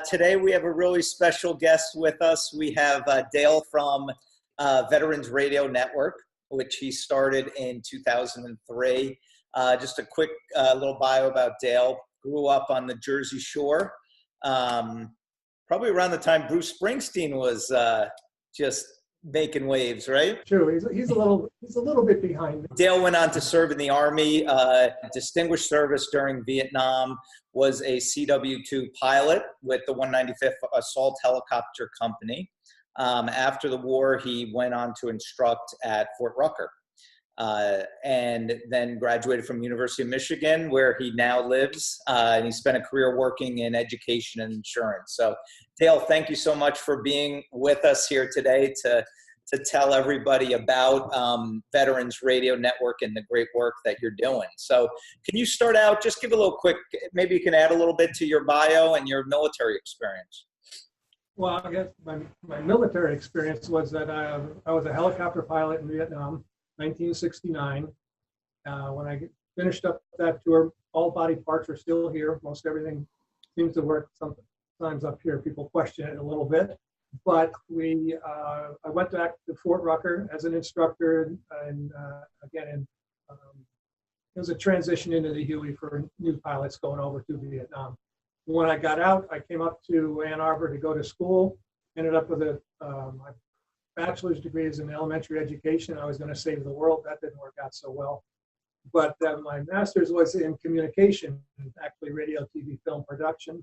Today we have a really special guest with us. We have Dale from Veterans Radio Network, which he started in 2003. Just a quick little bio about Dale. Grew up on the Jersey Shore, probably around the time Bruce Springsteen was just making waves, right? True. He's a little bit behind me. Dale went on to serve in the Army, distinguished service during Vietnam, was a CW2 pilot with the 195th Assault Helicopter Company. After the war, he went on to instruct at Fort Rucker, and then graduated from University of Michigan, where he now lives, and he spent a career working in education and insurance. So, Dale, thank you so much for being with us here today to tell everybody about Veterans Radio Network and the great work that you're doing. So can you start out, just give a little quick, maybe you can add a little bit to your bio and your military experience. Well, I guess my military experience was that I was a helicopter pilot in Vietnam, 1969. When I finished up that tour, all body parts are still here. Most everything seems to work. Sometimes up here, people question it a little bit. But I went back to Fort Rucker as an instructor, and again, it was a transition into the Huey for new pilots going over to Vietnam. When I got out, I came up to Ann Arbor to go to school. Ended up with my bachelor's degree is in elementary education. I was going to save the world. That didn't work out so well. But my master's was in communication, actually radio, TV, film production.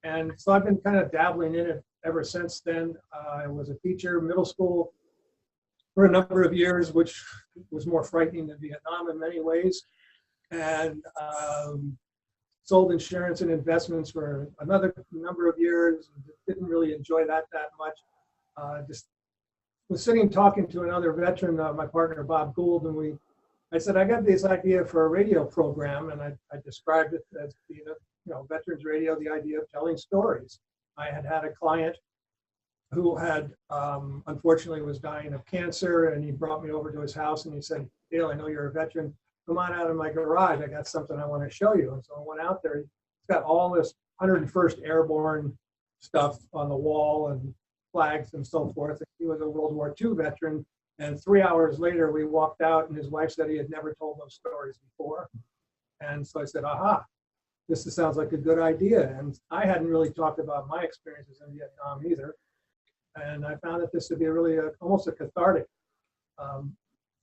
And so I've been kind of dabbling in it ever since then. I was a teacher, middle school, for a number of years, which was more frightening than Vietnam in many ways. And sold insurance and investments for another number of years. Didn't really enjoy that much. Just was sitting talking to another veteran, my partner Bob Gould, and I said, I got this idea for a radio program, and I described it as being Veterans Radio, the idea of telling stories. I had a client who had, unfortunately, was dying of cancer, and he brought me over to his house, and he said, Dale, I know you're a veteran. Come on out of my garage. I got something I want to show you. And so I went out there. He's got all this 101st Airborne stuff on the wall and flags and so forth. He was a World War II veteran. And 3 hours later, we walked out, and his wife said he had never told those stories before. And so I said, aha, this sounds like a good idea. And I hadn't really talked about my experiences in Vietnam either. And I found that this would be really almost a cathartic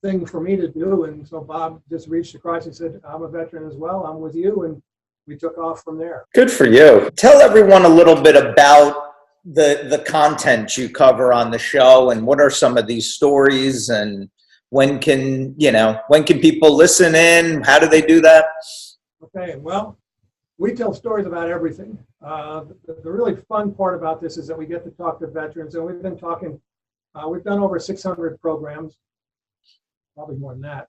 thing for me to do. And so Bob just reached across and said, I'm a veteran as well. I'm with you. And we took off from there. Good for you. Tell everyone a little bit about the content you cover on the show, and what are some of these stories, and when can people listen in? How do they do that? Okay, well, we tell stories about everything. The really fun part about this is that we get to talk to veterans, and we've been talking, we've done over 600 programs, probably more than that,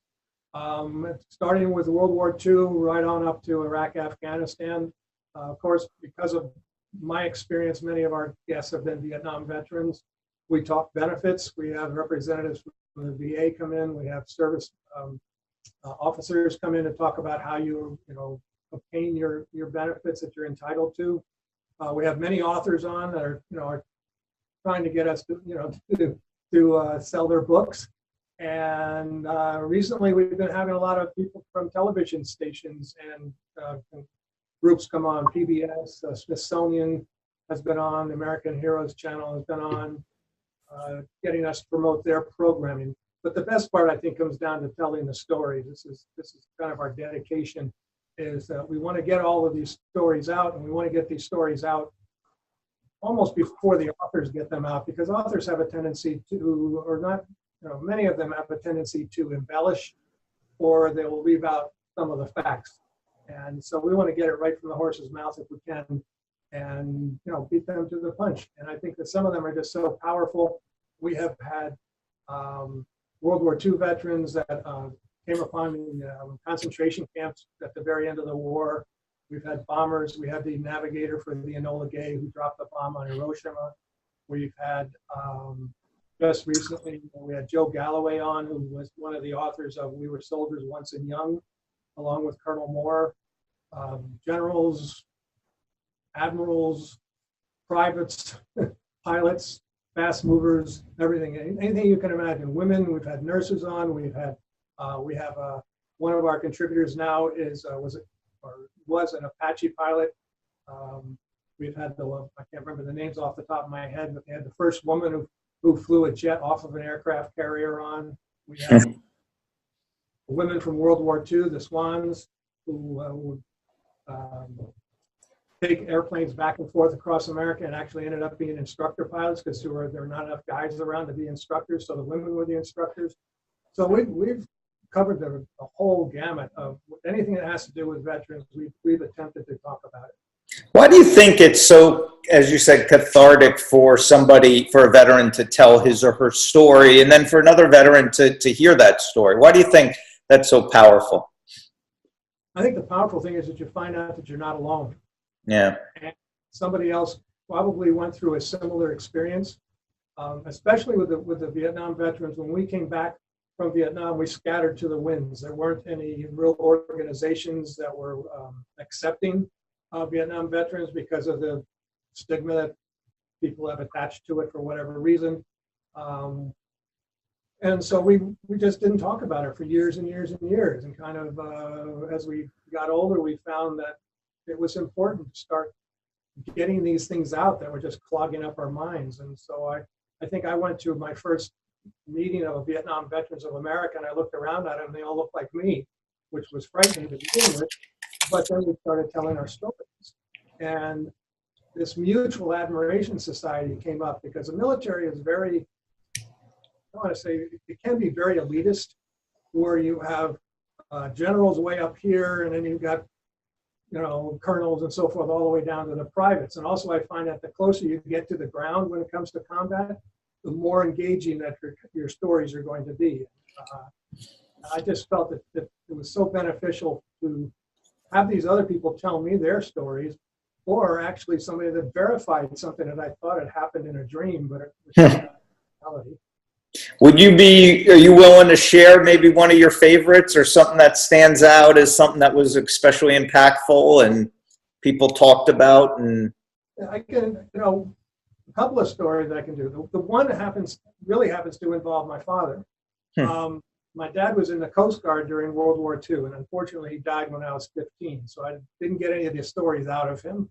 starting with World War II, right on up to Iraq, Afghanistan. Of course, because of my experience, many of our guests have been Vietnam veterans. We talk benefits. We have representatives from the VA come in. We have service officers come in to talk about how you obtain your benefits that you're entitled to. We have many authors on that are trying to get us to sell their books. And recently, we've been having a lot of people from television stations and groups come on. PBS, Smithsonian has been on. The American Heroes Channel has been on, getting us to promote their programming. But the best part, I think, comes down to telling the stories. This is kind of our dedication. Is that we want to get all of these stories out, and we want to get these stories out almost before the authors get them out, because authors have a tendency to, or not, many of them have a tendency to embellish, or they will leave out some of the facts. And so we want to get it right from the horse's mouth if we can, and beat them to the punch. And I think that some of them are just so powerful. We have had World War II veterans that came upon the concentration camps at the very end of the war. We've had bombers. We had the navigator for the Enola Gay who dropped the bomb on Hiroshima. We've had, just recently, we had Joe Galloway on, who was one of the authors of We Were Soldiers Once and Young, along with Colonel Moore. Generals, admirals, privates, pilots, fast movers, everything, anything you can imagine. Women, we've had nurses on. We have one of our contributors now was an Apache pilot. We've had I can't remember the names off the top of my head, but they had the first woman who flew a jet off of an aircraft carrier on. We have women from World War II, the Swans, who would take airplanes back and forth across America and actually ended up being instructor pilots because there were not enough guys around to be instructors, so the women were the instructors. So we've covered the whole gamut of anything that has to do with veterans. We've attempted to talk about it. Why do you think it's so, as you said, cathartic for a veteran to tell his or her story, and then for another veteran to hear that story? Why do you think that's so powerful? I think the powerful thing is that you find out that you're not alone. Yeah. And somebody else probably went through a similar experience, especially with the Vietnam veterans. When we came back from Vietnam, we scattered to the winds. There weren't any real organizations that were accepting Vietnam veterans because of the stigma that people have attached to it for whatever reason. And so we just didn't talk about it for years and years and years. And kind of as we got older, we found that it was important to start getting these things out that were just clogging up our minds. And so I think I went to my first meeting of Vietnam Veterans of America, and I looked around at them, and they all looked like me, which was frightening to begin with. But then we started telling our stories. And this mutual admiration society came up because the military is very, I want to say, it can be very elitist, where you have generals way up here, and then you've got, colonels and so forth, all the way down to the privates. And also I find that the closer you get to the ground when it comes to combat, the more engaging that your stories are going to be. I just felt that it was so beneficial to have these other people tell me their stories, or actually somebody that verified something that I thought had happened in a dream, but it was not reality. Are you willing to share maybe one of your favorites or something that stands out as something that was especially impactful and people talked about? And I can, a couple of stories that I can do. The one that really happens to involve my father. My dad was in the Coast Guard during World War II, and unfortunately he died when I was 15, so I didn't get any of the stories out of him.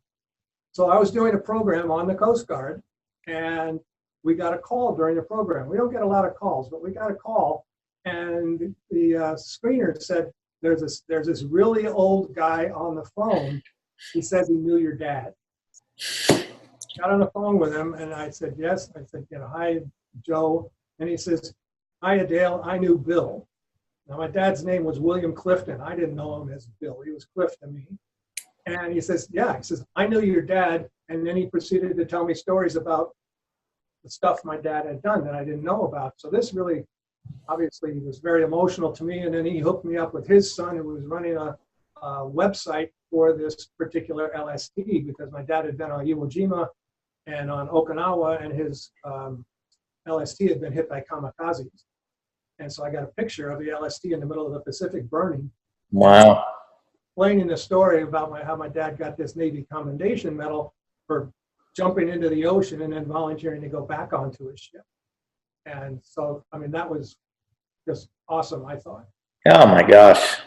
So I was doing a program on the Coast Guard, and we got a call during the program. We don't get a lot of calls, but we got a call, and the screener said, there's this really old guy on the phone. He said he knew your dad. Got on the phone with him, and I said, yes. I said, hi, Joe. And he says, hi, Dale. I knew Bill. Now, my dad's name was William Clifton. I didn't know him as Bill. He was Cliff to me. And he says, yeah. He says, I knew your dad. And then he proceeded to tell me stories about the stuff my dad had done that I didn't know about. So this really, obviously, was very emotional to me. And then he hooked me up with his son, who was running a website for this particular LST, because my dad had been on Iwo Jima and on Okinawa, and his LST had been hit by kamikazes. And so I got a picture of the LST in the middle of the Pacific burning. Wow. Explaining the story about how my dad got this Navy Commendation Medal for jumping into the ocean and then volunteering to go back onto his ship. And so, that was just awesome, I thought. Oh my gosh.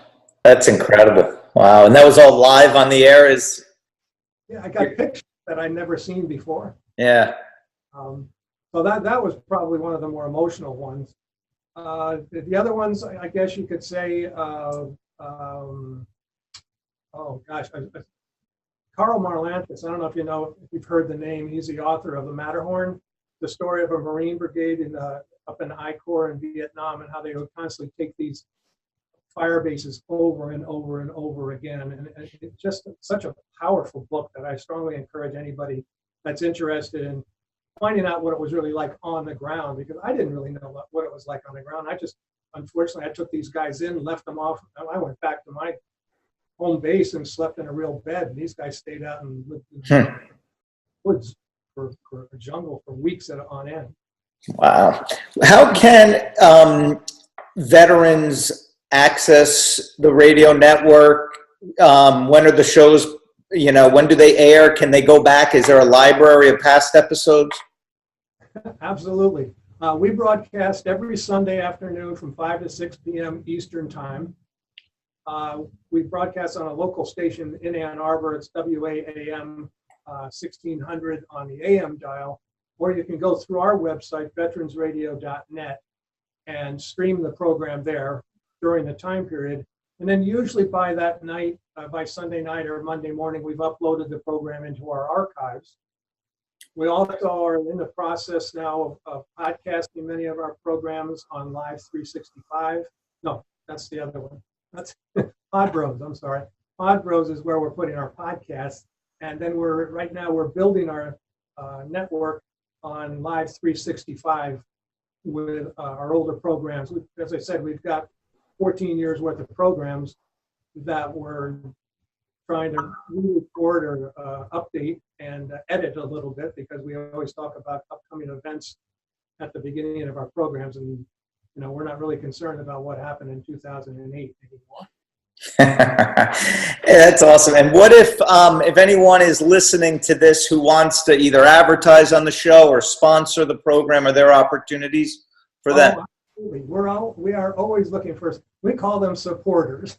That's incredible. Wow. And that was all live on the air? Yeah, I got pictures that I'd never seen before. Yeah. So that was probably one of the more emotional ones. The other ones, I guess you could say, Carl Marlantes. I don't know if if you've heard the name. He's the author of The Matterhorn, the story of a Marine brigade up in I Corps in Vietnam, and how they would constantly take these fire bases over and over and over again. And it's just such a powerful book that I strongly encourage anybody that's interested in finding out what it was really like on the ground, because I didn't really know what it was like on the ground. Unfortunately, I took these guys in, left them off. I went back to my home base and slept in a real bed. And these guys stayed out and lived in the woods for a jungle for weeks on end. Wow. How can veterans access the radio network? When are the shows when do they air? Can they go back? Is there a library of past episodes? Absolutely. We broadcast every Sunday afternoon from 5 to 6 p.m. Eastern Time. We broadcast on a local station in Ann Arbor. It's WAAM 1600 on the AM dial, or you can go through our website, veteransradio.net, and stream the program there during the time period. And then usually by that night, by Sunday night or Monday morning, we've uploaded the program into our archives. We also are in the process now of podcasting many of our programs on Live 365. No, that's the other one. That's Podbros, I'm sorry. Podbros is where we're putting our podcasts. And then right now we're building our network on Live 365 with our older programs. As I said, we've got 14 years worth of programs that we're trying to re-record or update and edit a little bit, because we always talk about upcoming events at the beginning of our programs, and we're not really concerned about what happened in 2008 anymore. That's awesome. And what if anyone is listening to this who wants to either advertise on the show or sponsor the program? Are there opportunities for that? Absolutely. We are always looking for. We call them supporters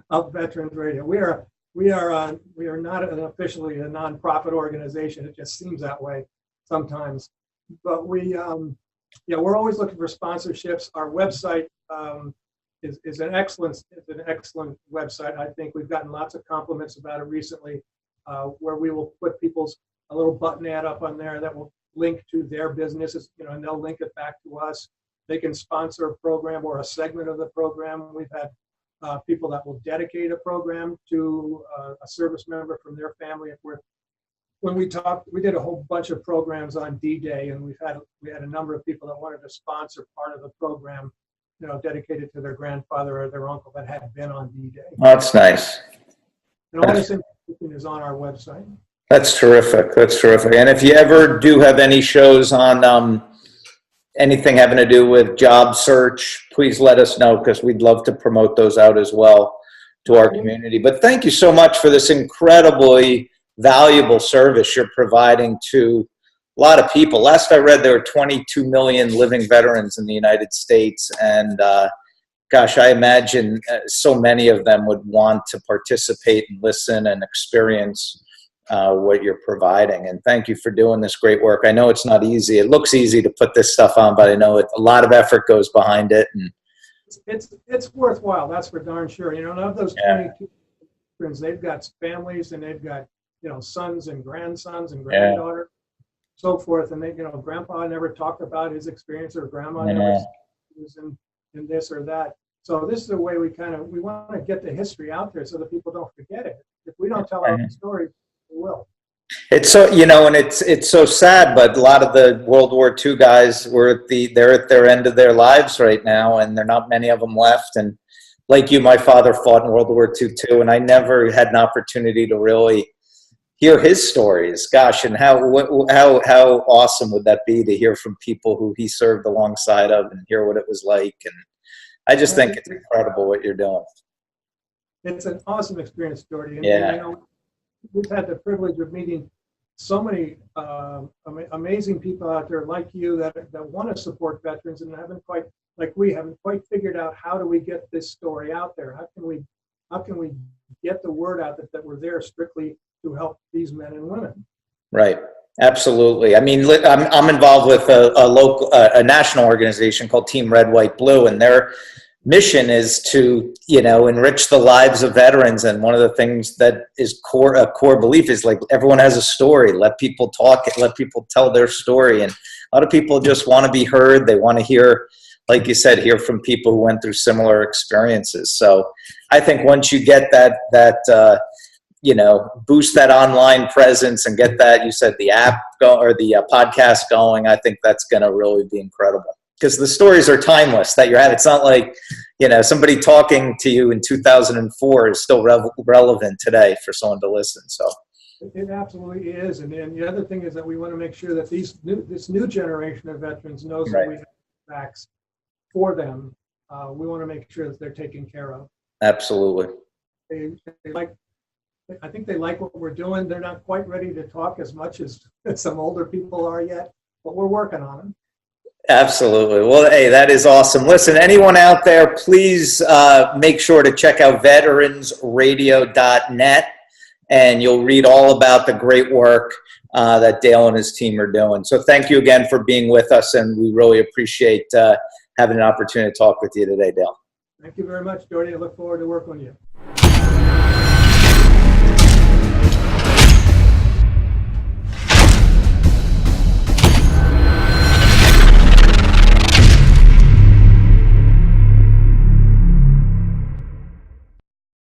of Veterans Radio. We are not officially a nonprofit organization. It just seems that way sometimes. But we're always looking for sponsorships. Our website is an excellent website. I think we've gotten lots of compliments about it recently, where we will put a little button ad up on there that will link to their businesses, and they'll link it back to us. They can sponsor a program or a segment of the program. We've had people that will dedicate a program to a service member from their family. When we talked, we did a whole bunch of programs on D-Day, and we had a number of people that wanted to sponsor part of the program, dedicated to their grandfather or their uncle that had been on D-Day. That's nice. And all this information is on our website. That's terrific. That's terrific. And if you ever do have any shows on anything having to do with job search, please let us know, because we'd love to promote those out as well to our community. But thank you so much for this incredibly valuable service you're providing to a lot of people. Last I read, there were 22 million living veterans in the United States. And gosh, I imagine so many of them would want to participate and listen and experience what you're providing. And thank you for doing this great work. I know it's not easy. It looks easy to put this stuff on, but I know a lot of effort goes behind it. And it's worthwhile. That's for darn sure. None of those 22 veterans, they've got families, and they've got sons and grandsons and granddaughters, so forth. And they, grandpa never talked about his experience, or grandma never was in this or that. So this is the way we want to get the history out there so that people don't forget it. If we don't tell our story, we will. It's so, and it's so sad, but a lot of the World War II guys they're at their end of their lives right now, and there are not many of them left. And like you, my father fought in World War II too, and I never had an opportunity to really hear his stories. Gosh, and how awesome would that be to hear from people who he served alongside of and hear what it was like. And I just think it's incredible what you're doing. It's an awesome experience, Jordie. And we've had the privilege of meeting so many amazing people out there like you that want to support veterans and haven't quite figured out how do we get this story out there? How can we get the word out that we're there strictly to help these men and women? Right. Absolutely. I mean, I'm involved with a national organization called Team Red, White, Blue, and their mission is to, enrich the lives of veterans. And one of the things that is a core belief is like everyone has a story. Let people talk. Let people tell their story. And a lot of people just want to be heard. They want to hear, like you said, hear from people who went through similar experiences. So I think once you get that boost that online presence and get that, you said the app or the podcast going, I think that's going to really be incredible, because the stories are timeless that you're having. It's not like, somebody talking to you in 2004 is still relevant today for someone to listen. So it absolutely is. And then the other thing is that we want to make sure that this new generation of veterans knows that we have facts for them. We want to make sure that they're taken care of. Absolutely. They like I think they like what we're doing. They're not quite ready to talk as much as some older people are yet, but we're working on them. Absolutely. Well, hey, that is awesome. Listen, anyone out there, please make sure to check out veteransradio.net, and you'll read all about the great work that Dale and his team are doing. So thank you again for being with us, and we really appreciate having an opportunity to talk with you today, Dale. Thank you very much, Jordie. I look forward to working with you.